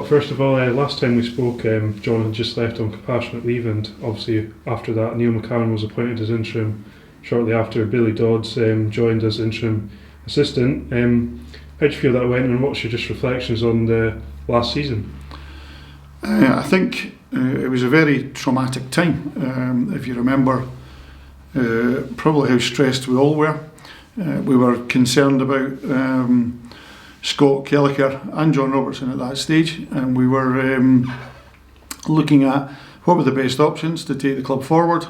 First of all, last time we spoke, John had just left on compassionate leave, and obviously after that Neil McCann was appointed as interim shortly after. Billy Dodds joined as interim assistant. How do you feel that went, and what's your just reflections on the last season? I think it was a very traumatic time. If you remember probably how stressed we all were. We were concerned about Scott Gardiner and John Robertson at that stage, and we were looking at what were the best options to take the club forward.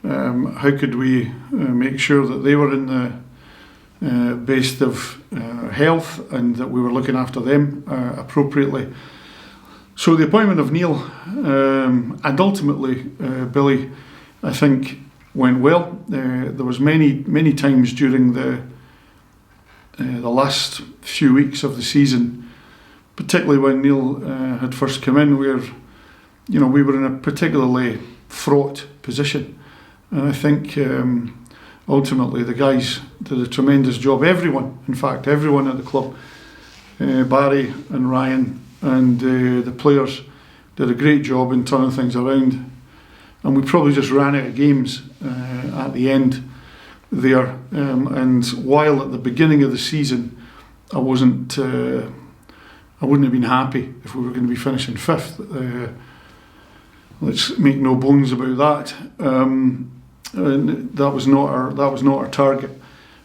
How could we make sure that they were in the best of health, and that we were looking after them appropriately. So the appointment of Neil and ultimately Billy, I think, went well. There was many times during the last few weeks of the season, particularly when Neil had first come in, where we were in a particularly fraught position, and I think ultimately the guys did a tremendous job. Everyone at the club, Barry and Ryan and the players, did a great job in turning things around, and we probably just ran out of games at the end there. And while at the beginning of the season I wouldn't have been happy if we were going to be finishing fifth. Let's make no bones about that. And that was not our target.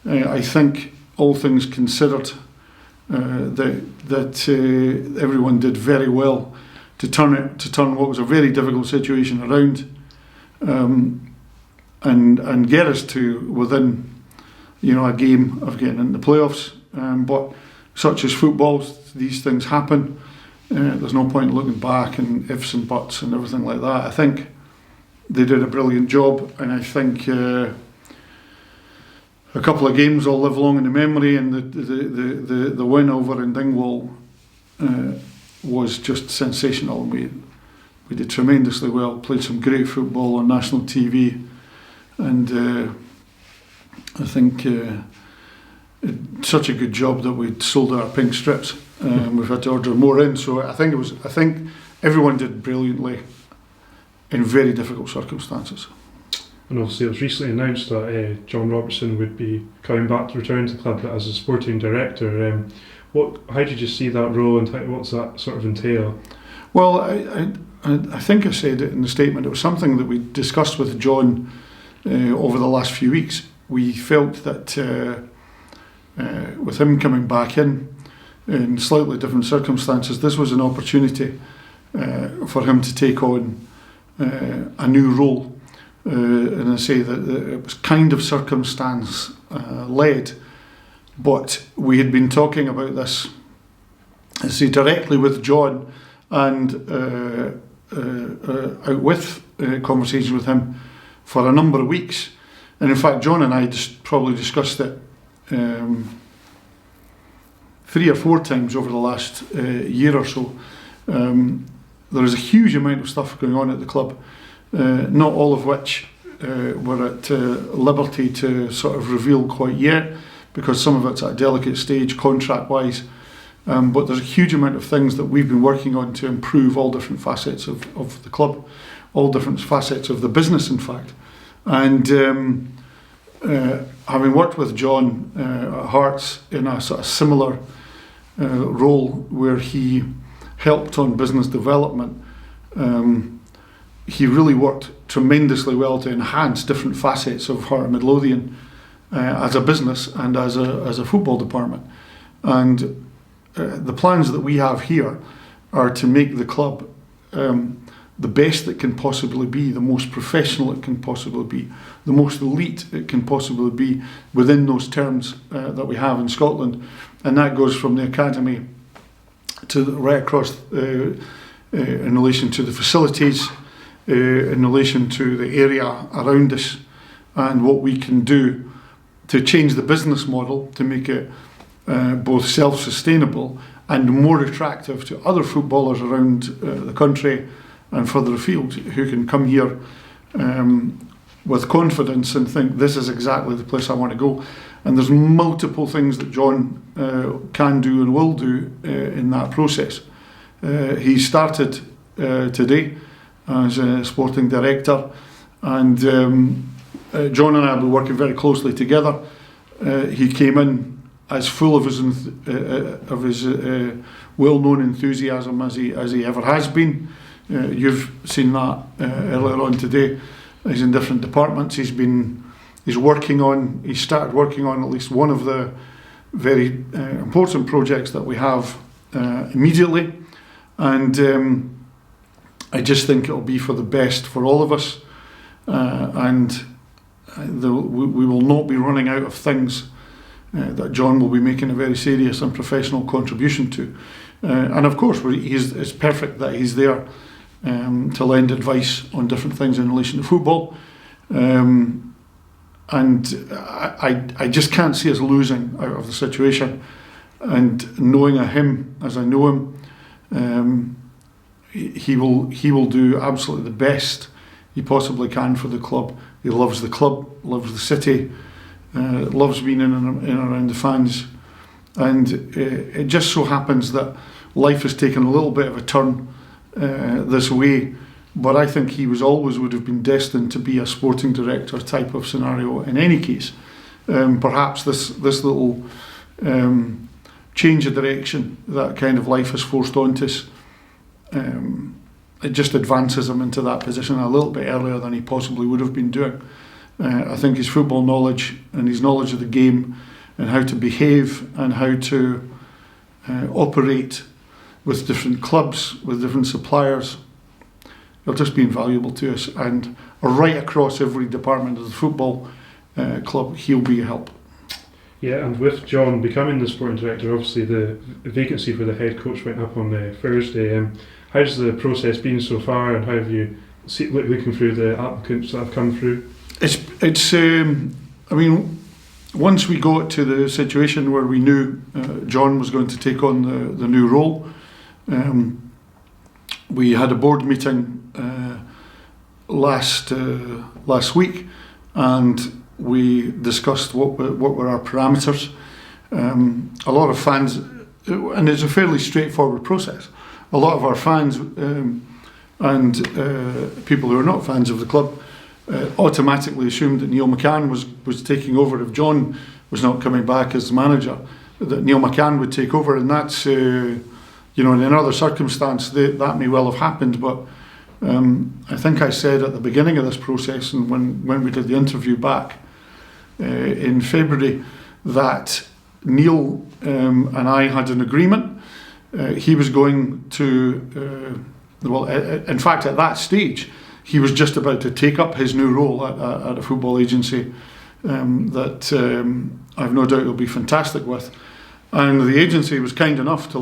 I think, all things considered, that everyone did very well to turn what was a very difficult situation around, and get us to within a game of getting into the playoffs. But such as football, these things happen. There's no point looking back and ifs and buts and everything like that. I think they did a brilliant job, and I think a couple of games will live long in the memory, and the win over in Dingwall was just sensational. We did tremendously well, played some great football on national TV, and I think such a good job that we'd sold our pink strips. We've had to order more in, so I think everyone did brilliantly in very difficult circumstances. And obviously it was recently announced that John Robertson would be coming back to return to the club as a sporting director. How did you see that role, and what's that sort of entail? Well, I think I said it in the statement. It was something that we discussed with John over the last few weeks. We felt that with him coming back in slightly different circumstances, this was an opportunity for him to take on a new role. And I say that it was kind of circumstance led, but we had been talking about this, I say, directly with John, and out with conversations with him for a number of weeks. And in fact, John and I probably discussed it 3 or 4 times over the last year or so. There is a huge amount of stuff going on at the club, not all of which we're at liberty to sort of reveal quite yet, because some of it's at a delicate stage contract-wise. But there's a huge amount of things that we've been working on to improve all different facets of the club, all different facets of the business, in fact. And having worked with John at Hearts in a sort of similar role where he helped on business development, he really worked tremendously well to enhance different facets of Heart and Midlothian as a business and as a football department. And the plans that we have here are to make the club the best it can possibly be, the most professional it can possibly be, the most elite it can possibly be within those terms that we have in Scotland. And that goes from the academy to right across in relation to the facilities, in relation to the area around us, and what we can do to change the business model to make it both self-sustainable and more attractive to other footballers around the country and further afield, who can come here with confidence and think, this is exactly the place I want to go. And there's multiple things that John can do and will do in that process. He started today as a sporting director, and John and I will be working very closely together. He came in as full of his well-known enthusiasm as he ever has been. You've seen that earlier on today. He's in different departments. He started working on at least one of the very important projects that we have immediately, and I just think it'll be for the best for all of us, and we will not be running out of things that John will be making a very serious and professional contribution to. And of course, it's perfect that he's there to lend advice on different things in relation to football. And I just can't see us losing out of the situation. And knowing him as I know him, he will do absolutely the best he possibly can for the club. He loves the club, loves the city, loves being in and around the fans. And it just so happens that life has taken a little bit of a turn this way, but I think he would have been destined to be a sporting director type of scenario in any case. Perhaps this little change of direction that kind of life has forced onto us, it just advances him into that position a little bit earlier than he possibly would have been doing. I think his football knowledge and his knowledge of the game and how to behave and how to operate with different clubs, with different suppliers, it'll just be invaluable to us. And right across every department of the football club, he'll be a help. Yeah, and with John becoming the sporting director, obviously the vacancy for the head coach went up on Thursday. How's the process been so far, and how have you looking through the applicants that have come through? It's I mean, once we got to the situation where we knew John was going to take on the new role, we had a board meeting last week, and we discussed what were our parameters. A lot of fans, and it's a fairly straightforward process. A lot of our fans and people who are not fans of the club automatically assumed that Neil McCann was taking over if John was not coming back as the manager, that Neil McCann would take over, and that's in another circumstance that may well have happened, but I think I said at the beginning of this process, and when we did the interview back in February, that Neil and I had an agreement. He was going to, in fact, at that stage, he was just about to take up his new role at a football agency that I've no doubt he'll be fantastic with. And the agency was kind enough to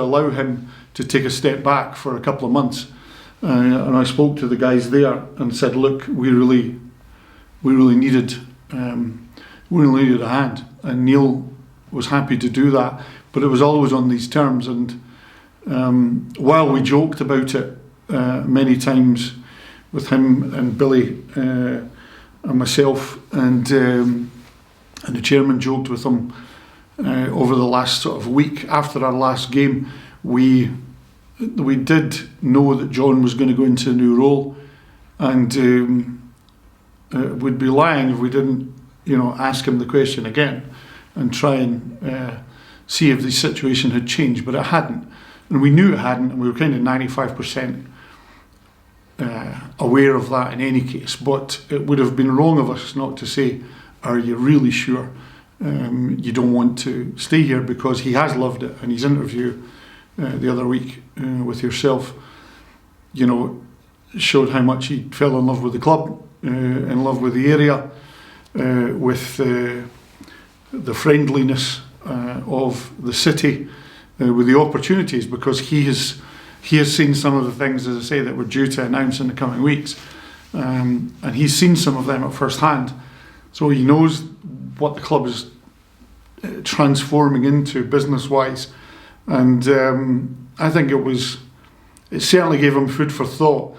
allow him to take a step back for a couple of months. And I spoke to the guys there and said, look, we really needed a hand. And Neil was happy to do that, but it was always on these terms. And while we joked about it many times with him and Billy and myself, and the chairman joked with him over the last sort of week after our last game, we did know that John was going to go into a new role, and we'd be lying if we didn't, ask him the question again and try and see if the situation had changed, but it hadn't, and we knew it hadn't, and we were kind of 95% aware of that in any case. But it would have been wrong of us not to say, are you really sure you don't want to stay here? Because he has loved it, and his interview the other week with yourself, showed how much he fell in love with the club, in love with the area, with the friendliness of the city, with the opportunities, because he has seen some of the things, as I say, that we're due to announce in the coming weeks, and he's seen some of them at first hand, so he knows what the club is transforming into business-wise, and I think it certainly gave him food for thought,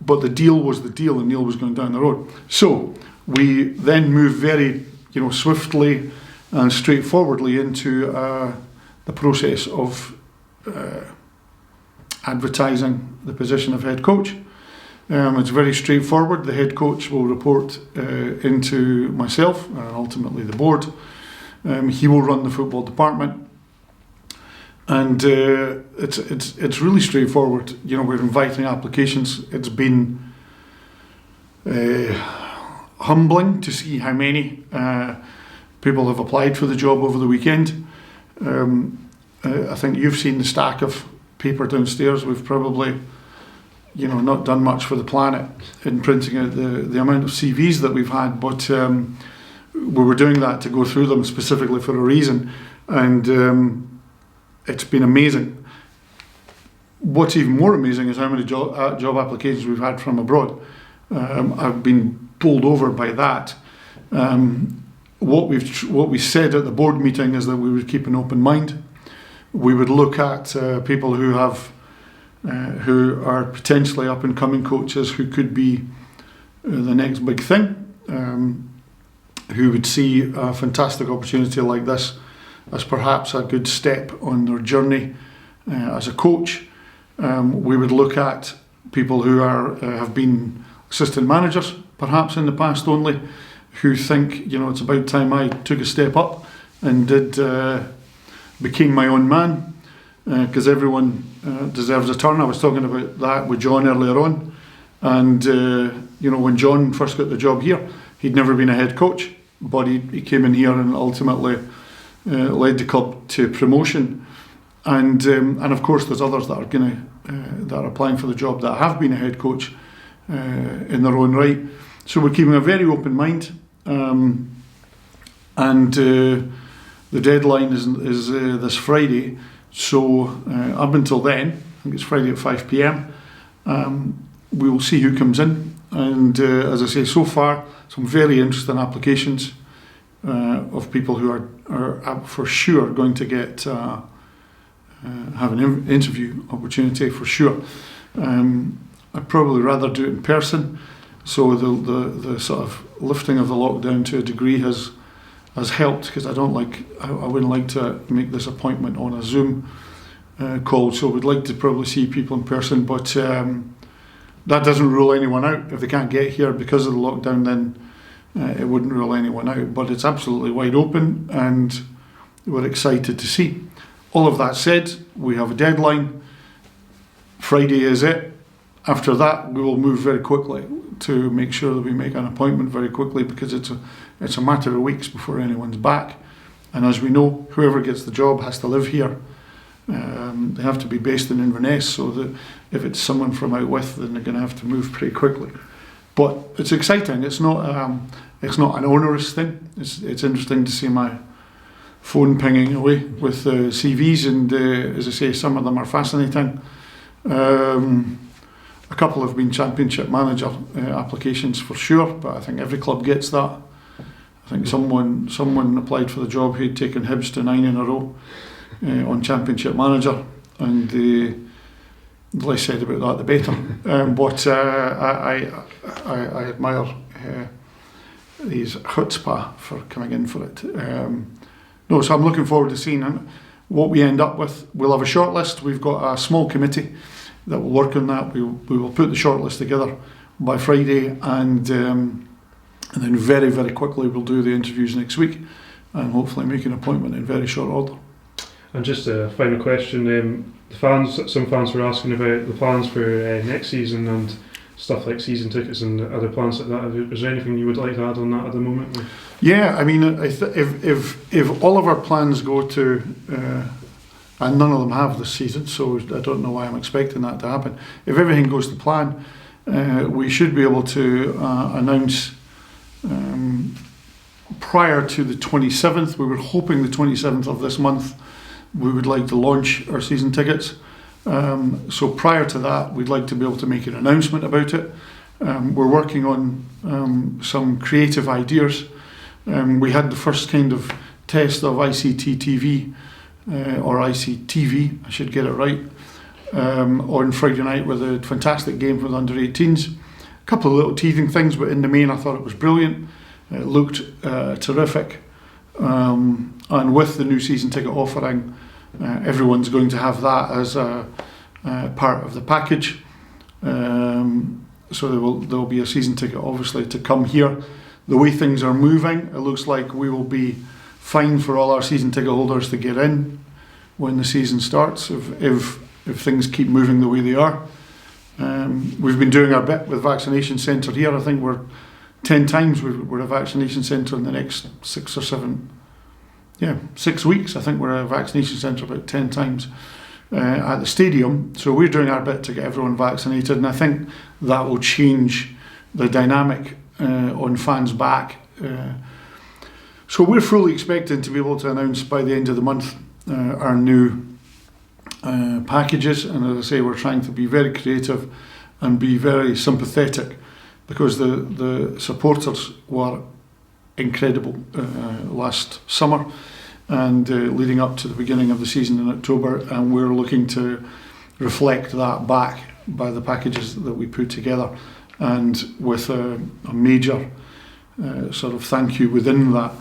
but the deal was the deal, and Neil was going down the road. So we then moved very swiftly and straightforwardly into the process of advertising the position of head coach. It's very straightforward. The head coach will report into myself and ultimately the board. He will run the football department, and it's really straightforward. We're inviting applications. It's been humbling to see how many people have applied for the job over the weekend. I think you've seen the stack of paper downstairs. We've probably not done much for the planet in printing out the amount of CVs that we've had, but we were doing that to go through them specifically for a reason, and it's been amazing. What's even more amazing is how many job applications we've had from abroad. I've been bowled over by that. What we said at the board meeting is that we would keep an open mind. We would look at people who are potentially up and coming coaches who could be the next big thing, who would see a fantastic opportunity like this as perhaps a good step on their journey as a coach. We would look at people who have been assistant managers, perhaps in the past only, who think it's about time I took a step up and became my own man, because everyone deserves a turn. I was talking about that with John earlier on, and when John first got the job here, he'd never been a head coach, but he came in here and ultimately led the club to promotion. And of course, there's others that are applying for the job that have been a head coach in their own right. So we're keeping a very open mind, and the deadline is this Friday. So up until then, I think it's Friday at 5 p.m. We will see who comes in, and as I say, so far some very interesting applications of people who are for sure going to get have an interview opportunity for sure. I'd probably rather do it in person, so the sort of lifting of the lockdown to a degree has helped, because I wouldn't like to make this appointment on a Zoom call, so we'd like to probably see people in person, but that doesn't rule anyone out. If they can't get here because of the lockdown, then it wouldn't rule anyone out, but it's absolutely wide open and we're excited to see. All of that said, we have a deadline. Friday is it. After that, we will move very quickly to make sure that we make an appointment very quickly, because it's a matter of weeks before anyone's back. And as we know, whoever gets the job has to live here. They have to be based in Inverness, so that if it's someone from out west, then they're going to have to move pretty quickly. But it's exciting. It's not an onerous thing. It's interesting to see my phone pinging away with CVs, and as I say, some of them are fascinating. A couple have been championship manager applications for sure, but I think every club gets that. I think someone applied for the job who'd taken Hibs to 9 in a row on championship manager, and the less said about that the better. But I admire his chutzpah for coming in for it. So I'm looking forward to seeing what we end up with. We'll have a shortlist. We've got a small committee that will work on that. We will put the shortlist together by Friday, and then very, very quickly we'll do the interviews next week and hopefully make an appointment in very short order. And just a final question, some fans were asking about the plans for next season and stuff like season tickets and other plans like that. Is there anything you would like to add on that at the moment? Yeah, I mean, if all of our plans go to, and none of them have this season, so I don't know why I'm expecting that to happen. If everything goes to plan, we should be able to announce prior to the 27th. We were hoping the 27th of this month we would like to launch our season tickets. So prior to that, we'd like to be able to make an announcement about it. We're working on some creative ideas. We had the first kind of test of ICTTV, or ICTV, I should get it right, on Friday night with a fantastic game for the under-18s. A couple of little teething things, but in the main I thought it was brilliant. It looked terrific. And with the new season ticket offering, everyone's going to have that as part of the package. So there will be a season ticket, obviously, to come here. The way things are moving, it looks like we will be fine for all our season ticket holders to get in when the season starts, if things keep moving the way they are. We've been doing our bit with vaccination centre here. I think we're 10 times we're a vaccination centre in the next 6 weeks. I think we're a vaccination centre about 10 times at the stadium. So we're doing our bit to get everyone vaccinated, and I think that will change the dynamic on fans back. So we're fully expecting to be able to announce by the end of the month our new packages, and as I say, we're trying to be very creative and be very sympathetic, because the supporters were incredible last summer and leading up to the beginning of the season in October, and we're looking to reflect that back by the packages that we put together, and with a major sort of thank you within that.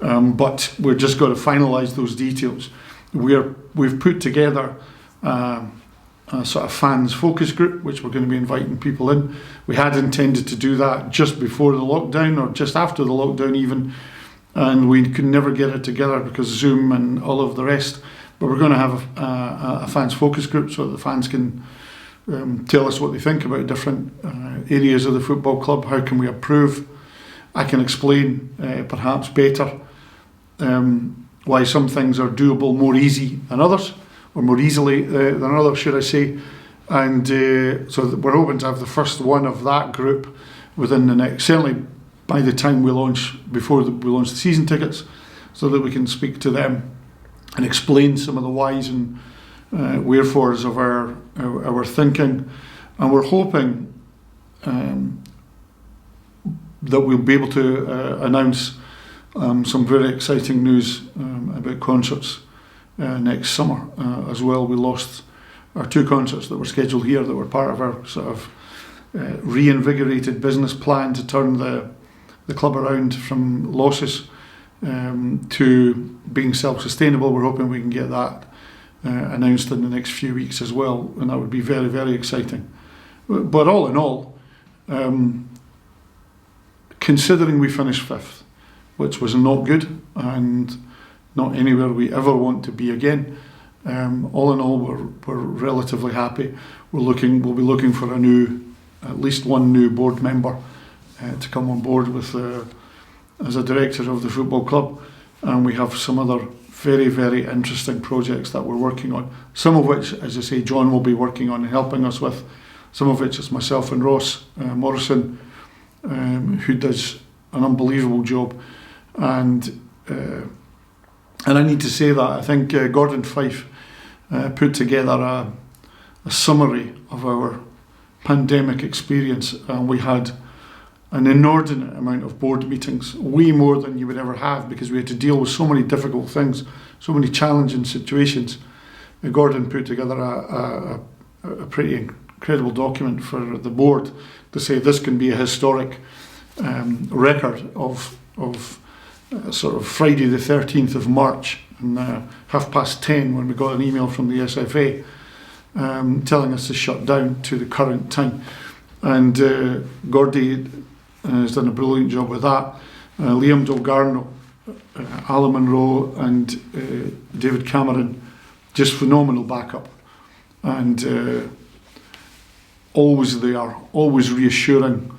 But we're just got to finalise those details. We've put together a sort of fans focus group, which we're going to be inviting people in. We had intended to do that just before the lockdown, or just after the lockdown even, and we could never get it together because Zoom and all of the rest. But we're going to have a fans focus group so that the fans can tell us what they think about different areas of the football club. How can we improve? I can explain perhaps better why some things are doable more easy than others, or more easily than others, should I say. And so we're hoping to have the first one of that group within the next, certainly by the time we launch, before we launch the season tickets, so that we can speak to them and explain some of the whys and wherefores of our thinking. And we're hoping that we'll be able to announce some very exciting news about concerts next summer as well. We lost our 2 concerts that were scheduled here, that were part of our sort of reinvigorated business plan to turn the club around from losses to being self-sustainable. We're hoping we can get that announced in the next few weeks as well, and that would be very, very exciting. But all in all, considering we finished 5th, which was not good and not anywhere we ever want to be again, all in all, we're relatively happy. We'll be looking for at least one new board member to come on board with as a director of the football club, and we have some other very, very interesting projects that we're working on. Some of which, as I say, John will be working on and helping us with. Some of which is myself and Ross Morrison, who does an unbelievable job. And I need to say that I think Gordon Fife put together a summary of our pandemic experience, and we had an inordinate amount of board meetings, way more than you would ever have, because we had to deal with so many difficult things, so many challenging situations. Gordon put together a pretty incredible document for the board to say this can be a historic record of sort of Friday the 13th of March and 10:30 when we got an email from the SFA telling us to shut down to the current time. And Gordy has done a brilliant job with that. Liam Gardiner, Alan Monroe and David Cameron, just phenomenal backup. And always there, always reassuring,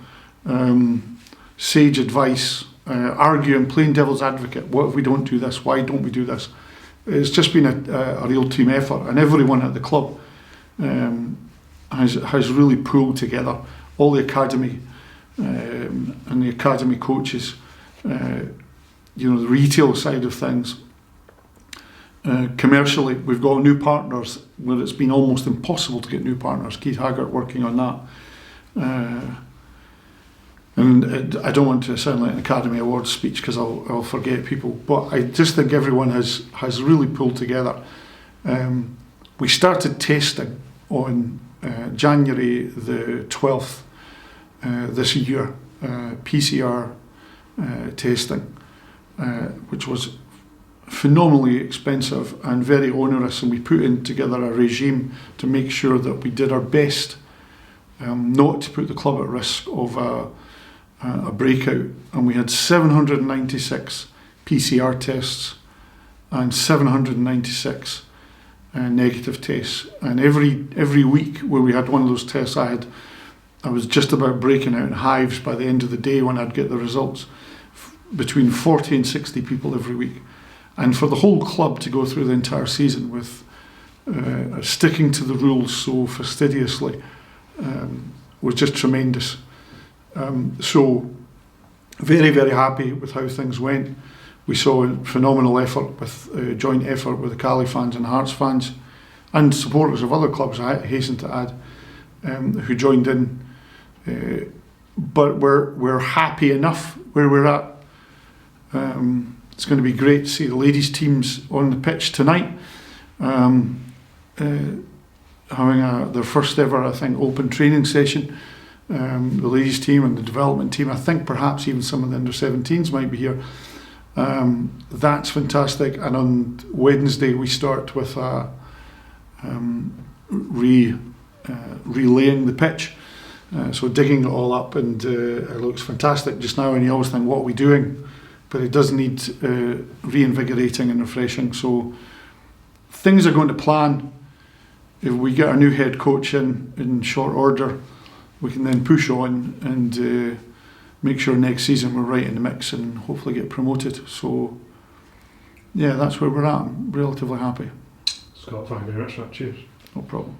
sage advice, arguing, playing devil's advocate. What if we don't do this? Why don't we do this? It's just been a real team effort, and everyone at the club has really pulled together. All the academy and the academy coaches, the retail side of things. Commercially, we've got new partners where it's been almost impossible to get new partners. Keith Haggart working on that. And I don't want to sound like an Academy Awards speech because I'll forget people, but I just think everyone has really pulled together. We started testing on January the 12th this year, PCR testing, which was phenomenally expensive and very onerous, and we put in together a regime to make sure that we did our best not to put the club at risk of a breakout. And we had 796 PCR tests and 796 negative tests. And every week where we had one of those tests, I was just about breaking out in hives by the end of the day when I'd get the results. Between 40 and 60 people every week. And for the whole club to go through the entire season with sticking to the rules so fastidiously was just tremendous. So very, very happy with how things went. We saw a phenomenal effort with joint effort with the Cali fans and Hearts fans and supporters of other clubs, I hasten to add, who joined in. But we're happy enough where we're at. It's going to be great to see the ladies' teams on the pitch tonight, having their first ever, I think, open training session. The ladies' team and the development team, I think perhaps even some of the under-17s might be here. That's fantastic. And on Wednesday we start with relaying the pitch. So digging it all up, and it looks fantastic just now, and you always think, what are we doing? But it does need reinvigorating and refreshing. So things are going to plan. If we get our new head coach in short order, we can then push on and make sure next season we're right in the mix and hopefully get promoted. So yeah, that's where we're at. I'm relatively happy. Scott, thank you very much for that. Cheers. No problem.